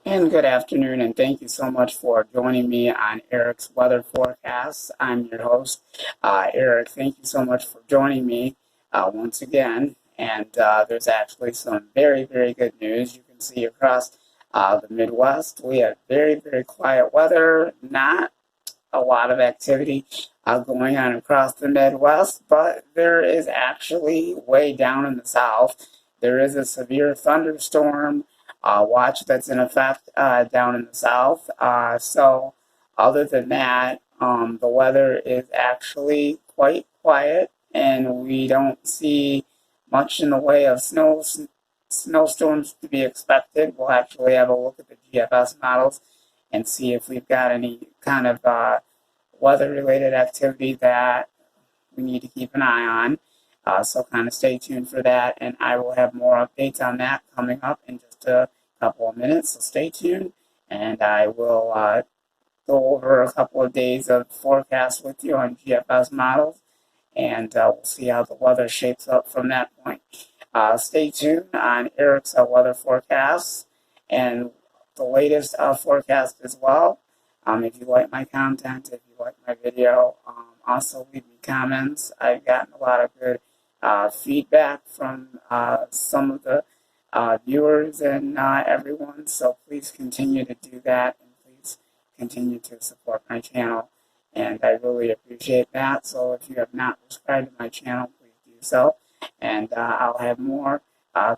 And good afternoon, and thank you so much for joining me on Eric's weather forecast. I'm your host, Eric. Thank you so much for joining me once again. And there's actually some very, very good news. You can see across the Midwest, we have very, very quiet weather, not a lot of activity going on across the Midwest, but there is actually way down in the South. There is a severe thunderstorm watch that's in effect down in the South. So, other than that, the weather is actually quite quiet, and we don't see much in the way of snowstorms to be expected. We'll actually have a look at the GFS models and see if we've got any kind of weather-related activity that we need to keep an eye on. So kind of stay tuned for that, and I will have more updates on that coming up in just a couple of minutes. So stay tuned, and I will go over a couple of days of forecast with you on GFS models, and we'll see how the weather shapes up from that point. Stay tuned on Eric's weather forecasts and the latest forecast as well. If you like my content, if you like my video, also leave me comments. I've gotten a lot of good feedback from some of the viewers and everyone, so please continue to do that, and please continue to support my channel, and I really appreciate that. So if you have not subscribed to my channel, please do so, and I'll have more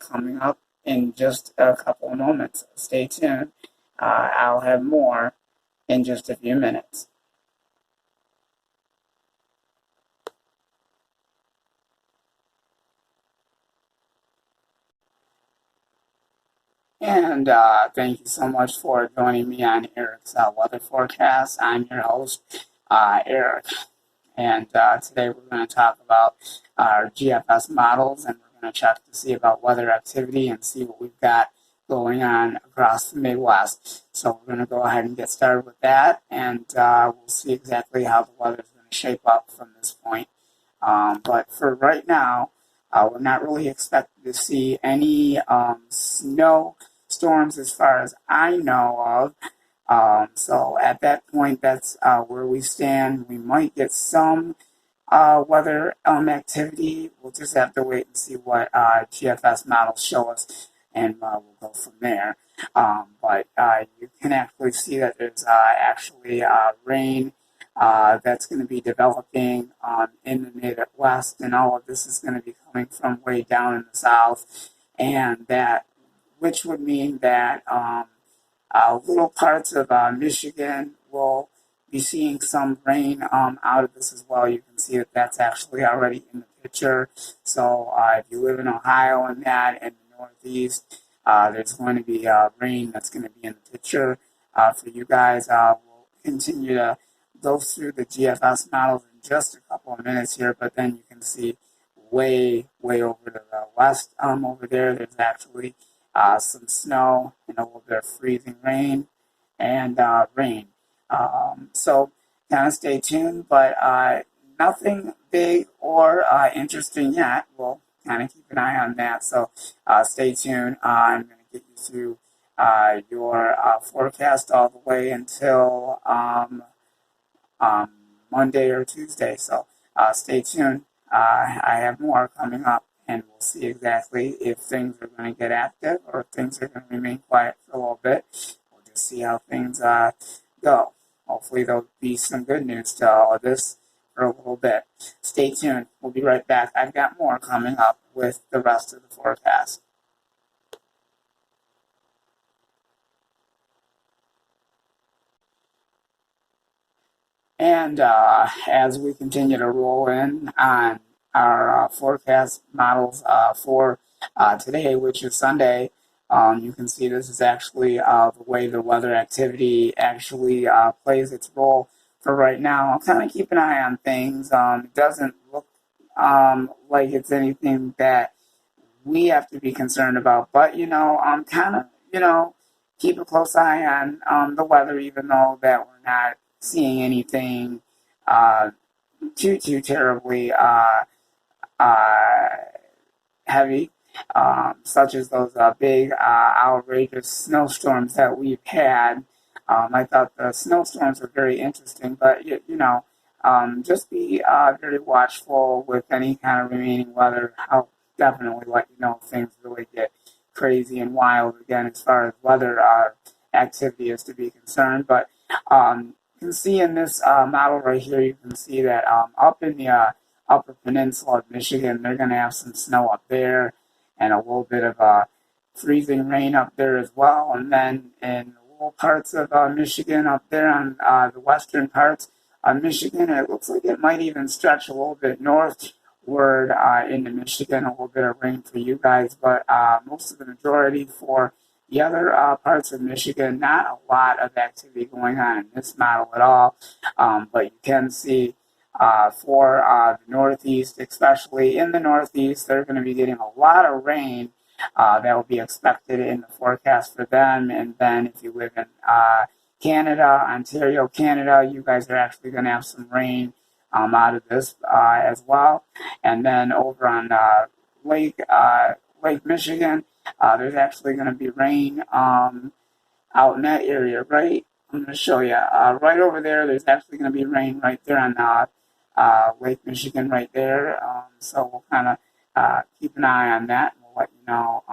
coming up in just a couple of moments. Stay tuned. I'll have more in just a few minutes. And thank you so much for joining me on Eric's weather forecast. I'm your host, Eric. And today we're going to talk about our GFS models, and we're going to check to see about weather activity and see what we've got going on across the Midwest. So we're going to go ahead and get started with that, and we'll see exactly how the weather is going to shape up from this point. But for right now, we're not really expected to see any snow storms as far as I know of. So at that point, that's where we stand. We might get some weather activity. We'll just have to wait and see what GFS models show us, and we'll go from there. But you can actually see that there's actually rain that's going to be developing in the Midwest, and all of this is going to be coming from way down in the South, and that, which would mean that little parts of Michigan will be seeing some rain out of this as well. You can see that that's actually already in the picture. So if you live in Ohio and that, and the Northeast, there's going to be rain that's going to be in the picture for you guys. We'll continue to go through the GFS models in just a couple of minutes here, but then you can see way over to the west over there, there's actually some snow and a little bit of freezing rain and rain. So kind of stay tuned, but nothing big or interesting yet. We'll kind of keep an eye on that. So stay tuned. I'm going to get you through your forecast all the way until Monday or Tuesday. So stay tuned. I have more coming up, and we'll see exactly if things are going to get active or if things are going to remain quiet for a little bit. We'll just see how things go. Hopefully there'll be some good news to all of this for a little bit. Stay tuned. We'll be right back. I've got more coming up with the rest of the forecast. And as we continue to roll in on our forecast models for today, which is Sunday, you can see this is actually the way the weather activity actually plays its role for right now. I'll kind of keep an eye on things. It doesn't look like it's anything that we have to be concerned about, but I'm kind of keep a close eye on the weather, even though that we're not seeing anything too terribly uh, heavy. such as those big, outrageous snowstorms that we've had. I thought the snowstorms were very interesting, but just be very watchful with any kind of remaining weather. I'll definitely let you know if things really get crazy and wild again as far as weather activity is to be concerned. But you can see in this model right here, you can see that up in the upper peninsula of Michigan, they're going to have some snow up there and a little bit of freezing rain up there as well. And then in little parts of Michigan up there on the western parts of Michigan, it looks like it might even stretch a little bit northward into Michigan, a little bit of rain for you guys, but most of the majority for the other parts of Michigan, not a lot of activity going on in this model at all, but you can see for the Northeast, especially in the Northeast, they're going to be getting a lot of rain that will be expected in the forecast for them. And then if you live in Canada, Ontario, Canada, you guys are actually going to have some rain out of this as well. And then over on Lake Michigan, there's actually going to be rain out in that area, right? I'm going to show you. Right over there, there's actually going to be rain right there on Lake Michigan right there. So we'll kind of keep an eye on that, and we'll let you know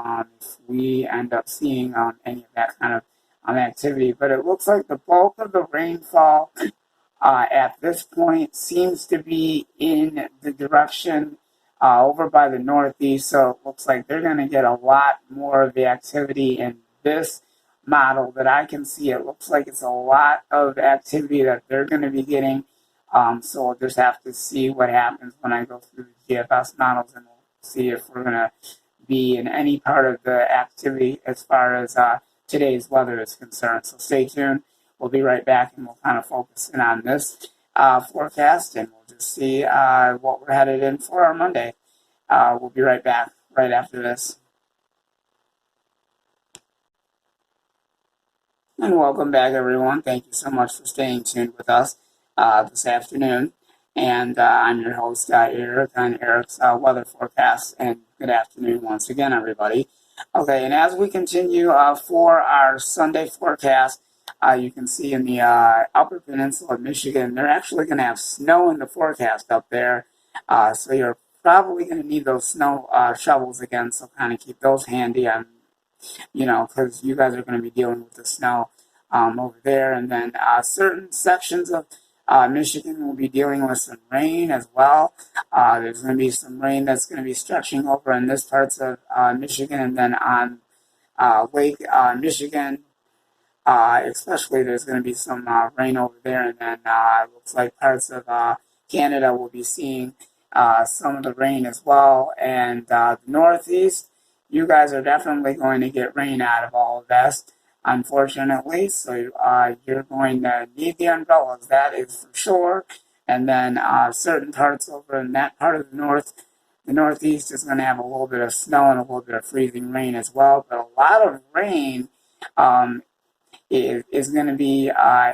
if we end up seeing any of that kind of activity. But it looks like the bulk of the rainfall at this point seems to be in the direction over by the Northeast. So it looks like they're going to get a lot more of the activity in this model that I can see. It looks like it's a lot of activity that they're going to be getting. So we'll just have to see what happens when I go through the GFS models, and we'll see if we're going to be in any part of the activity as far as today's weather is concerned. So stay tuned. We'll be right back, and we'll kind of focus in on this forecast, and we'll just see what we're headed in for our Monday. We'll be right back right after this. And welcome back, everyone. Thank you so much for staying tuned with us this afternoon. And I'm your host, Eric, on Eric's weather forecast. And good afternoon once again, everybody. Okay, and as we continue for our Sunday forecast, you can see in the upper peninsula of Michigan, they're actually going to have snow in the forecast up there. So you're probably going to need those snow shovels again, so kind of keep those handy on, because you guys are going to be dealing with the snow over there. And then certain sections of Michigan will be dealing with some rain as well. There's going to be some rain that's going to be stretching over in this parts of Michigan, and then on Lake Michigan, especially there's going to be some rain over there, and then it looks like parts of Canada will be seeing some of the rain as well. And the Northeast, you guys are definitely going to get rain out of all of this, unfortunately. So you're going to need the umbrellas, that is for sure. And then certain parts over in that part of the Northeast is going to have a little bit of snow and a little bit of freezing rain as well. But a lot of rain is going to be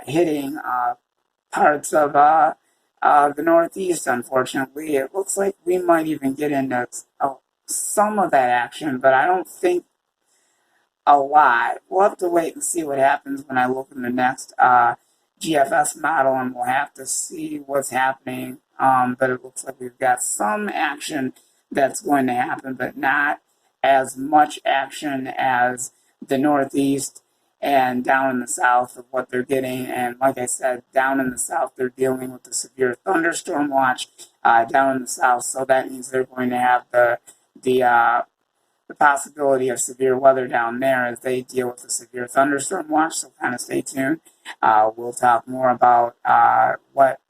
hitting parts of the Northeast, unfortunately. It looks like we might even get into some of that action, but I don't think a lot. We'll have to wait and see what happens when I look in the next GFS model, and we'll have to see what's happening. But it looks like we've got some action that's going to happen, but not as much action as the Northeast and down in the South of what they're getting. And like I said, down in the South, they're dealing with the severe thunderstorm watch down in the South. So that means they're going to have the possibility of severe weather down there as they deal with the severe thunderstorm watch. So kind of stay tuned. We'll talk more about what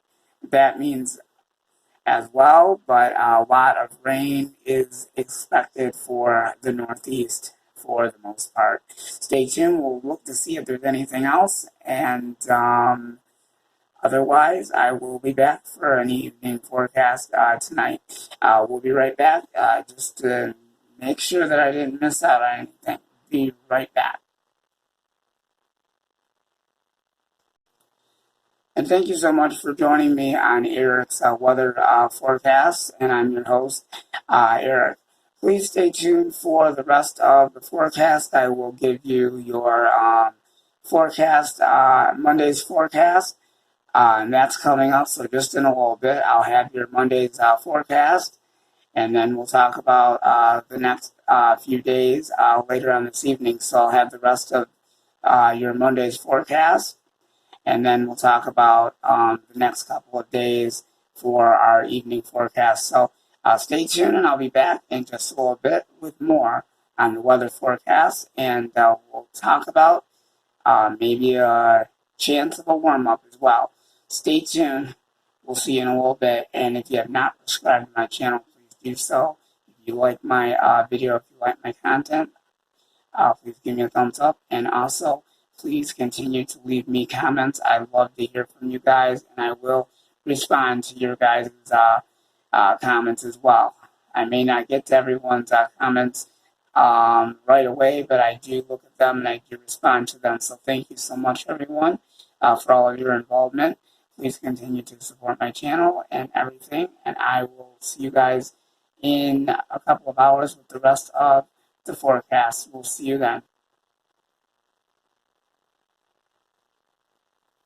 that means as well, but a lot of rain is expected for the Northeast for the most part. Stay tuned. We'll look to see if there's anything else, and otherwise, I will be back for an evening forecast tonight. We'll be right back just to make sure that I didn't miss out on anything. Be right back. And thank you so much for joining me on Eric's weather forecast. And I'm your host, Eric. please stay tuned for the rest of the forecast. I will give you your forecast, Monday's forecast. And that's coming up, so just in a little bit, I'll have your Monday's forecast, and then we'll talk about the next few days later on this evening. So I'll have the rest of your Monday's forecast, and then we'll talk about the next couple of days for our evening forecast. So stay tuned, and I'll be back in just a little bit with more on the weather forecast, and we'll talk about maybe a chance of a warm-up as well. Stay tuned. We'll see you in a little bit. And if you have not subscribed to my channel, please do so. If you like my video, if you like my content, please give me a thumbs up. And also, please continue to leave me comments. I love to hear from you guys, and I will respond to your guys' comments as well. I may not get to everyone's comments right away, but I do look at them and I do respond to them. So thank you so much, everyone, for all of your involvement. Please continue to support my channel and everything, and I will see you guys in a couple of hours with the rest of the forecast. We'll see you then.